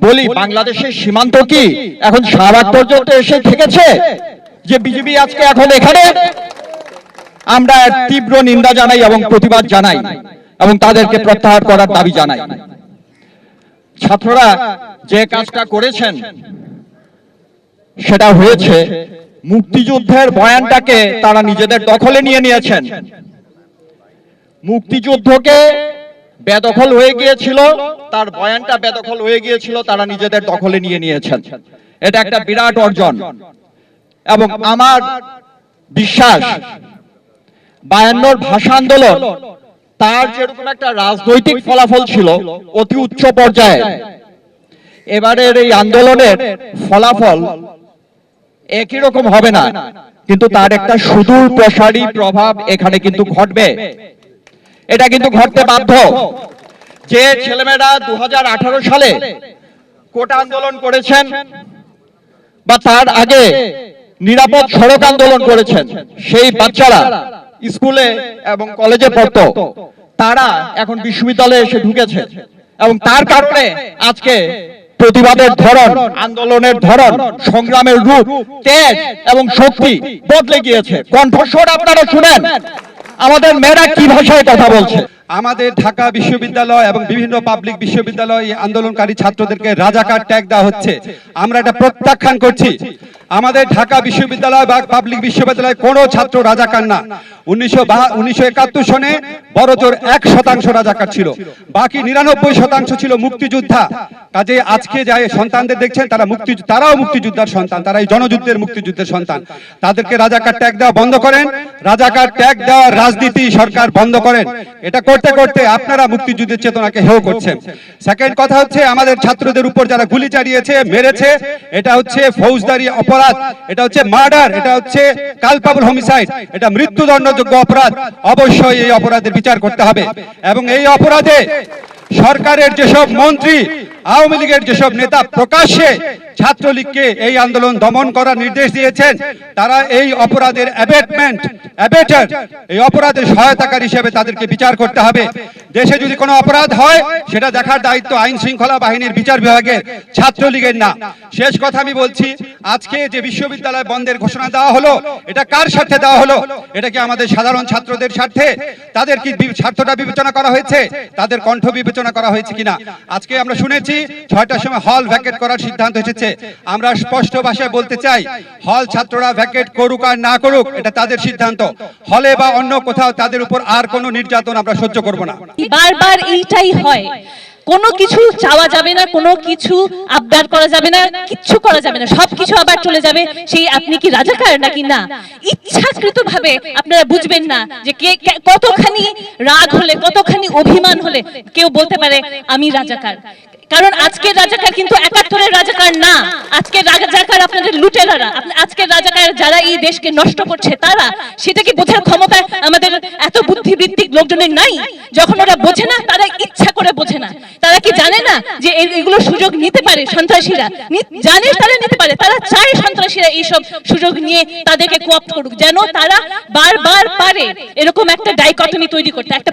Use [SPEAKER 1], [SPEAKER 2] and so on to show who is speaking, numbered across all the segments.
[SPEAKER 1] বলি বাংলাদেশের সীমান্ত কি এখন শাহবাগ পর্যন্ত এসে থেকেছে যে বিজেপি আজকে এখন এখানে? আমরা তীব্র নিন্দা জানাই এবং প্রতিবাদ জানাই এবং তাদেরকে প্রত্যাহার করার দাবি জানাই। ছাত্ররা যে কাজটা করেছেন সেটা হয়েছে মুক্তিযুদ্ধের বয়ানটাকে তারা নিজেদের দখলে নিয়ে নিয়েছেন। মুক্তিযুদ্ধকে বেদখল হয়ে গিয়েছিল, তার বয়ানটা বেদখল হয়ে গিয়েছিল, তারা নিজেদের দখলে নিয়ে নিয়েছেন। এটা একটা বিরাট অর্জন এবং আমার বিশ্বাস 52 ভাষা আন্দোলন তার যেরকম একটা রাজনৈতিক ফলাফল ছিল অতি উচ্চ পর্যায়ে, এবারের এই আন্দোলনের ফলাফল একই রকম হবে না, কিন্তু তার একটা সুদূর প্রসারী প্রভাব এখানে কিন্তু ঘটবে। এটা কিন্তু ঘটতে বাধ্য। যে ছেলেমেয়েরা 2018 সালে কোটা আন্দোলন করেছেন বা তার আগে নিরাপদ সড়ক আন্দোলন করেছেন, সেই বাচ্চারা স্কুলে এবং কলেজে পড়তো, তারা এখন বিশ্ববিদ্যালয়ে এসে ঢুকেছে এবং তার কারণে আজকে প্রতিবাদের ধরন, আন্দোলনের ধরন, সংগ্রামের রূপ, তেজ এবং শক্তি বদলে গিয়েছে। কণ্ঠস্বর আপনারা শুনেন আমাদের মেয়েরা কি ভাষায় কথা বলছে।
[SPEAKER 2] আমাদের ঢাকা বিশ্ববিদ্যালয় এবং বিভিন্ন পাবলিক বিশ্ববিদ্যালয় আন্দোলনকারী ছাত্রদেরকে রাজাকার ট্যাগ দেওয়া হচ্ছে। আমরা এটা প্রত্যাখ্যান করছি। আমাদের ঢাকা বিশ্ববিদ্যালয় বা পাবলিক বিশ্ববিদ্যালয়ে কোনো ছাত্র রাজাকার না। 1971 সনে বড়জোর 1% রাজাকার ছিল, বাকি 99% ছিল মুক্তিযোদ্ধা। কাজে আজকে যে সন্তানদের দেখছেন তারাও মুক্তিযোদ্ধার সন্তান, তারা এই জনযুদ্ধের মুক্তিযুদ্ধের সন্তান। তাদেরকে রাজাকার ট্যাগ দেওয়া বন্ধ করেন, রাজাকার ট্যাগ দেওয়ার রাজনীতি সরকার বন্ধ করেন। এটা করতে করতে আপনারা মুক্তিযুদ্ধের চেতনাকে হেয় করছেন। সেকেন্ড কথা হচ্ছে আমাদের ছাত্রদের উপর যারা গুলি চালিয়েছে, মেরেছে, এটা হচ্ছে ফৌজদারি অপরাধ, এটা হচ্ছে মার্ডার, এটা হচ্ছে কালপাবল হোমিসাইড, এটা মৃত্যুদণ্ডযোগ্য অপরাধ। অবশ্যই এই অপরাধের বিচার করতে হবে এবং এই অপরাধে সরকারের যেসব মন্ত্রী, আওয়ামী লীগের যেসব নেতা প্রকাশ্যে ছাত্রলীগকে এই আন্দোলন দমন করার নির্দেশ দিয়েছেন, তারা এই অপরাধের অ্যাবেটার, এই অপরাধের সহায়তাকারী হিসেবে তাদেরকে বিচার করতে হবে। দেশে যদি কোনো অপরাধ হয় সেটা দেখার দায়িত্ব আইন শৃঙ্খলা বাহিনীর, বিচার বিভাগের, ছাত্রলীগের না। শেষ কথা আমি বলছি, আজকে যে বিশ্ববিদ্যালয় বন্ধের ঘোষণা দেওয়া হলো, এটা কার স্বার্থে দেওয়া হলো? এটা কি আমাদের সাধারণ ছাত্রদের স্বার্থে? তাদের কি স্বার্থটা বিবেচনা করা হয়েছে? তাদের কণ্ঠ বিবেচনা করা হয়েছে কিনা? আজকে আমরা শুনেছি 6টার সময় হল ভ্যাকেট করার সিদ্ধান্ত এসেছে। আমরা স্পষ্ট ভাষায় বলতে চাই, হল ছাত্ররা ভ্যাকেট করুক আর না করুক এটা তাদের সিদ্ধান্ত। হলে বা অন্য কোথাও তাদের উপর আর কোনো নির্যাতন আমরা সহ্য করব না।
[SPEAKER 3] বারবার এইটাই হয়, কোনো কিছু চাওয়া যাবে না, কোনো কিছু আবদার করা যাবে না, কিচ্ছু করা যাবে না, সবকিছু আবার চলে যাবে সেই আপনি কি রাজাকার নাকি না। ইচ্ছাকৃতভাবে আপনারা বুঝবেন না যে কতখানি রাগ হলে, কতখানি অভিমান হলে কেউ বলতে পারে আমি রাজাকার। কারণ আজকের রাজাকার কিন্তু 71-এর রাজাকার না, আজকের রাজাকার আপনাদের লুটেরারা, আজকের রাজাকার যারা এই দেশকে নষ্ট করছে তারা। সেটা কি বোঝার ক্ষমতা আমাদের এত বুদ্ধিবৃত্তিক লোকজনের নাই? যখন ওরা বোঝে না, তারা ইচ্ছা করে বোঝে না। তারা কি জানে না যে এগুলো সুযোগ নিতে পারে সন্ত্রাসীরা? জানে তারা নিতে পারে, তারা চায় সন্ত্রাসীরা এইসব সুযোগ নিয়ে তাদেরকে কোঅপ্ট করুক, যেন তারা বারবার পারে এরকম একটা ডাইকটমি তৈরি করতে, একটা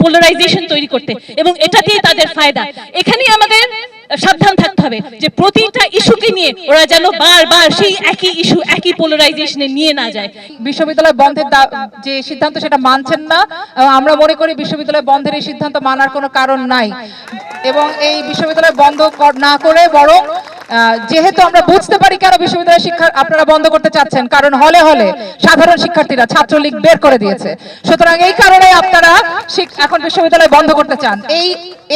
[SPEAKER 3] পোলারাইজেশন তৈরি করতে, এবং এটাতেই তাদের ফায়দা। এখানেই আমাদের সাবধান থাকতে হবে যে প্রতিটা ইস্যুকে নিয়ে ওরা যেন বারবার সেই একই ইস্যু, একই পোলারাইজেশনে নিয়ে না যায়।
[SPEAKER 4] বিশ্ববিদ্যালয় বন্ধের যে সিদ্ধান্ত সেটা মানছেন না, আমরা মনে করি বিশ্ববিদ্যালয় বন্ধের এই সিদ্ধান্ত মানার কোনো কারণ নাই এবং এই বিশ্ববিদ্যালয় বন্ধ না করে বরং যেহেতু আমরা বুঝতে পারি কেন বিশ্ববিদ্যালয় শিক্ষা আপনারা বন্ধ করতে চাচ্ছেন, কারণ হলে হলে সাধারণ শিক্ষার্থীরা ছাত্রলীগ বের করে দিয়েছে, সুতরাং এই কারণে আপনারা এখন বিশ্ববিদ্যালয় বন্ধ করতে চান।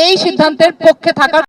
[SPEAKER 4] এই সিদ্ধান্তের পক্ষে থাকার